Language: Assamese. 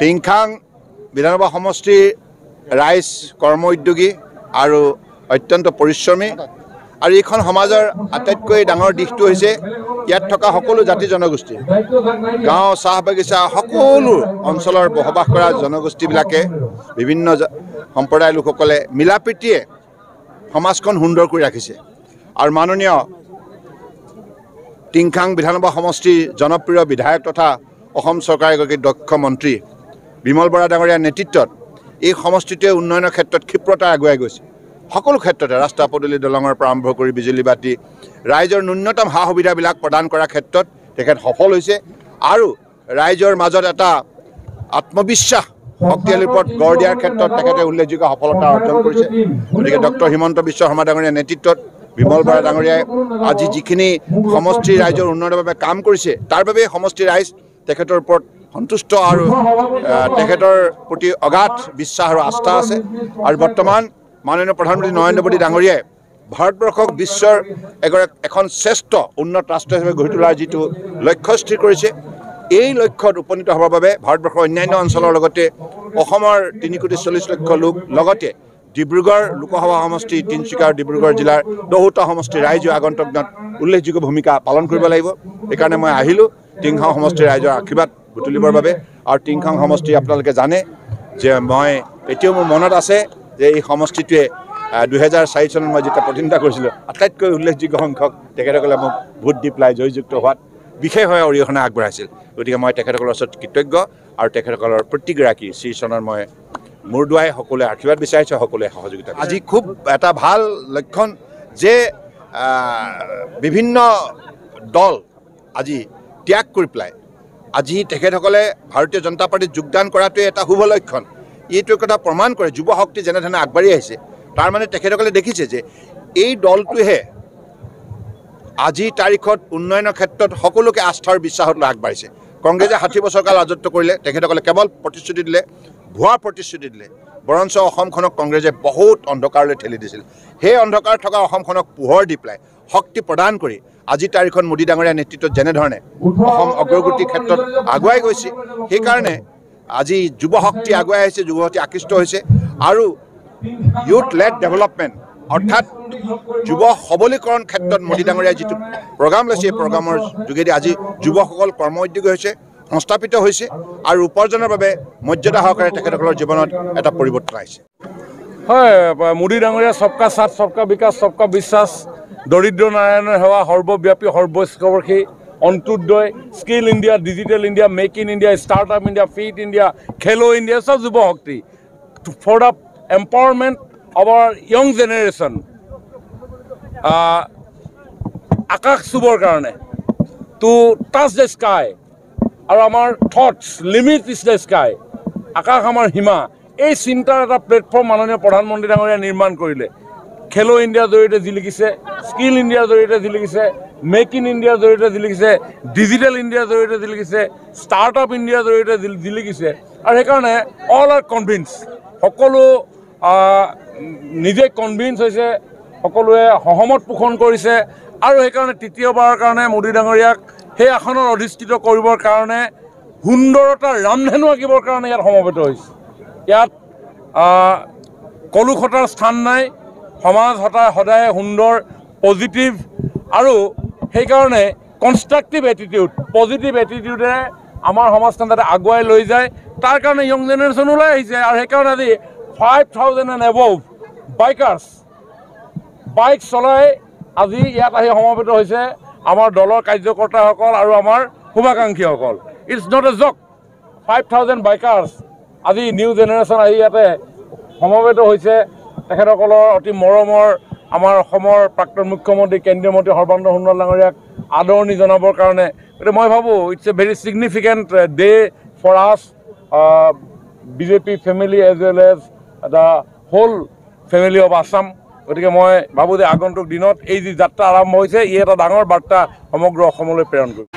টিংখাং বিধানসভা সমষ্টিৰ ৰাইজ কৰ্ম উদ্যোগী আৰু অত্যন্ত পৰিশ্ৰমী আৰু এইখন সমাজৰ আটাইতকৈ ডাঙৰ দিশটো হৈছে ইয়াত থকা সকলো জাতি জনগোষ্ঠী গাঁও চাহ বাগিচা সকলো অঞ্চলৰ বসবাস কৰা জনগোষ্ঠীবিলাকে বিভিন্ন সম্প্ৰদায়ৰ লোকসকলে মিলাপ্ৰীতিয়ে সমাজখন সুন্দৰ কৰি ৰাখিছে আৰু মাননীয় টিংখাং বিধানসভা সমষ্টিৰ জনপ্ৰিয় বিধায়ক তথা অসম চৰকাৰৰ এগৰাকী দক্ষ মন্ত্ৰী বিমল বৰা ডাঙৰীয়াৰ নেতৃত্বত এই সমষ্টিটোৱে উন্নয়নৰ ক্ষেত্ৰত ক্ষিপ্ৰতা আগুৱাই গৈছে সকলো ক্ষেত্ৰতে ৰাস্তা পদূলি দলঙৰ পৰা আৰম্ভ কৰি বিজুলী বাতি ৰাইজৰ ন্যূনতম সা সুবিধাবিলাক প্ৰদান কৰাৰ ক্ষেত্ৰত তেখেত সফল হৈছে আৰু ৰাইজৰ মাজত এটা আত্মবিশ্বাস শক্তিশালী ওপৰত গঢ় দিয়াৰ ক্ষেত্ৰত তেখেতে উল্লেখযোগ্য সফলতা অৰ্জন কৰিছে গতিকে ডক্টৰ হিমন্ত বিশ্ব শৰ্মা ডাঙৰীয়াৰ নেতৃত্বত বিমল বৰা ডাঙৰীয়াই আজি যিখিনি সমষ্টিৰ ৰাইজৰ উন্নয়নৰ বাবে কাম কৰিছে তাৰ বাবে সমষ্টিৰ ৰাইজ তেখেতৰ ওপৰত সন্তুষ্ট আৰু তেখেতৰ প্ৰতি অগাধ বিশ্বাস আৰু আস্থা আছে আৰু বৰ্তমান মাননীয় প্ৰধানমন্ত্ৰী নৰেন্দ্ৰ মোদী ডাঙৰীয়াই ভাৰতবৰ্ষক বিশ্বৰ এখন শ্ৰেষ্ঠ উন্নত ৰাষ্ট্ৰ হিচাপে গঢ়ি তোলাৰ যিটো লক্ষ্য স্থিৰ কৰিছে এই লক্ষ্যত উপনীত হ'বৰ বাবে ভাৰতবৰ্ষৰ অন্যান্য অঞ্চলৰ লগতে অসমৰ 3,40,00,000 লোক লগতে ডিব্ৰুগড় লোকসভা সমষ্টি তিনিচুকীয়া আৰু ডিব্ৰুগড় জিলাৰ 10টা সমষ্টিৰ ৰাইজে আগন্তুক দিনত উল্লেখযোগ্য ভূমিকা পালন কৰিব লাগিব এইকাৰণে মই আহিলোঁ টিংখাং সমষ্টিৰ ৰাইজৰ আশীৰ্বাদ বুটলিবৰ বাবে আৰু টিংখাং সমষ্টি আপোনালোকে জানে যে মই এতিয়াও মোৰ মনত আছে যে এই সমষ্টিটোৱে 2004 চনত মই যেতিয়া প্ৰতিনিধিত্ব কৰিছিলোঁ আটাইতকৈ উল্লেখযোগ্য সংখ্যক তেখেতসকলে মোক ভোট দি পেলাই জয়যুক্ত হোৱাত বিশেষভাৱে অৰিহণা আগবঢ়াইছিল গতিকে মই তেখেতসকলৰ ওচৰত কৃতজ্ঞ আৰু তেখেতসকলৰ প্ৰতিগৰাকী শ্ৰীচৰণৰ মই মূৰ দুৱাই সকলোৱে আশীৰ্বাদ বিচাৰিছোঁ সকলোৱে সহযোগিতা আজি খুব এটা ভাল লক্ষণ যে বিভিন্ন দল আজি ত্যাগ কৰি পেলাই আজি তেখেতসকলে ভাৰতীয় জনতা পাৰ্টীত যোগদান কৰাটোৱে এটা শুভ লক্ষণ এইটো কথা প্ৰমাণ কৰে যুৱ শক্তি যেনেধৰণে আগবাঢ়ি আহিছে তাৰ মানে তেখেতসকলে দেখিছে যে এই দলটোহে আজি তাৰিখত উন্নয়নৰ ক্ষেত্ৰত সকলোকে আস্থাৰ বিশ্বাসত লৈ আগবাঢ়িছে কংগ্ৰেছে 60 বছৰ কাল ৰাজত্ব কৰিলে তেখেতসকলে কেৱল প্ৰতিশ্ৰুতি দিলে ভুৱা প্ৰতিশ্ৰুতি দিলে বৰঞ্চ অসমখনক কংগ্ৰেছে বহুত অন্ধকাৰলৈ ঠেলি দিছিল সেই অন্ধকাৰ থকা অসমখনক পোহৰ দি পেলাই শক্তি প্ৰদান কৰি আজি তাৰিখত মোদী ডাঙৰীয়াৰ নেতৃত্বত যেনেধৰণে অসম অগ্ৰগতিৰ ক্ষেত্ৰত আগুৱাই গৈছে সেইকাৰণে আজি যুৱ শক্তি আগুৱাই আহিছে যুৱ শক্তি আকৃষ্ট হৈছে আৰু ইউথ লেড ডেভেলপমেণ্ট অৰ্থাৎ যুৱ সবলীকৰণ ক্ষেত্ৰত মোদী ডাঙৰীয়াই যিটো প্ৰগ্ৰাম লৈছে এই প্ৰগ্ৰামৰ যোগেদি আজি যুৱসকল কৰ্ম উদ্যোগী হৈছে সংস্থাপিত হৈছে আৰু উপাৰ্জনৰ বাবে মৰ্যাদা সহকাৰে তেখেতসকলৰ জীৱনত এটা পৰিৱৰ্তন আহিছে হয় মোদী ডাঙৰীয়া সবকা সাথ সবকা বিকাশ সবকা বিশ্বাস দৰিদ্ৰ নাৰায়ণৰ সেৱা সৰ্বব্যাপী সৰ্বস্পৰ্শী অন্ত্যোদয় skill India digital India make in India startup India fit India Khelo India সব যুৱ শক্তি for the empowerment of our young generation আকাশ চুবৰ কাৰণে to touch the sky আৰু আমাৰ thoughts limit is the sky আকাশ আমাৰ হিমা এই চিন্তাৰ এটা প্লেটফৰ্ম মাননীয় প্ৰধানমন্ত্ৰী ডাঙৰীয়া নিৰ্মাণ কৰিলে খেলো ইণ্ডিয়াৰ জৰিয়তে যি লিখিছে স্কিল ইণ্ডিয়াৰ জৰিয়তে যি লিখিছে মেক ইন ইণ্ডিয়াৰ জৰিয়তে যি লিখিছে ডিজিটেল ইণ্ডিয়াৰ জৰিয়তে যি লিখিছে ষ্টাৰ্টআপ ইণ্ডিয়াৰ জৰিয়তে যি লিখিছে আৰু সেইকাৰণে অল আৰ কনভিন্স সকলো নিজে কনভিন্স হৈছে সকলোৱে সহমত পোষণ কৰিছে আৰু সেইকাৰণে তৃতীয়বাৰৰ কাৰণে মোদী ডাঙৰীয়াক সেই আসনত অধিষ্ঠিত কৰিবৰ কাৰণে সুন্দৰতা ৰামধেনু আঁকিবৰ কাৰণে ইয়াত সমবেত হৈছে ইয়াত কলুখতাৰ স্থান নাই সমাজ সদায় সুন্দৰ পজিটিভ আৰু সেইকাৰণে কনষ্ট্ৰাকটিভ এটিটিউড পজিটিভ এটিটিউডে আমাৰ সমাজখন যাতে আগুৱাই লৈ যায় তাৰ কাৰণে ইয়ং জেনেৰেশ্যন ওলাই আহিছে আৰু সেইকাৰণে আজি 5,000 and above bikers বাইক চলাই আজি ইয়াত আহি সমবেত হৈছে আমাৰ দলৰ কাৰ্যকৰ্তাসকল আৰু আমাৰ শুভাকাংক্ষীসকল ইটছ নট এ জক 5,000 বাইকাৰ্ছ আজি নিউ জেনেৰেশ্যন আহি ইয়াতে সমবেত হৈছে তেখেতসকলৰ অতি মৰমৰ আমাৰ অসমৰ প্ৰাক্তন মুখ্যমন্ত্ৰী কেন্দ্ৰীয় মন্ত্ৰী সৰ্বানন্দ সোণোৱাল ডাঙৰীয়াক আদৰণি জনাবৰ কাৰণে গতিকে মই ভাবোঁ it's a very significant day for us BJP family as well as the whole family of Assam গতিকে মই ভাবোঁ যে আগন্তুক দিনত এই যি যাত্ৰা আৰম্ভ হৈছে ই এটা ডাঙৰ বাৰ্তা সমগ্ৰ অসমলৈ প্ৰেৰণ কৰিব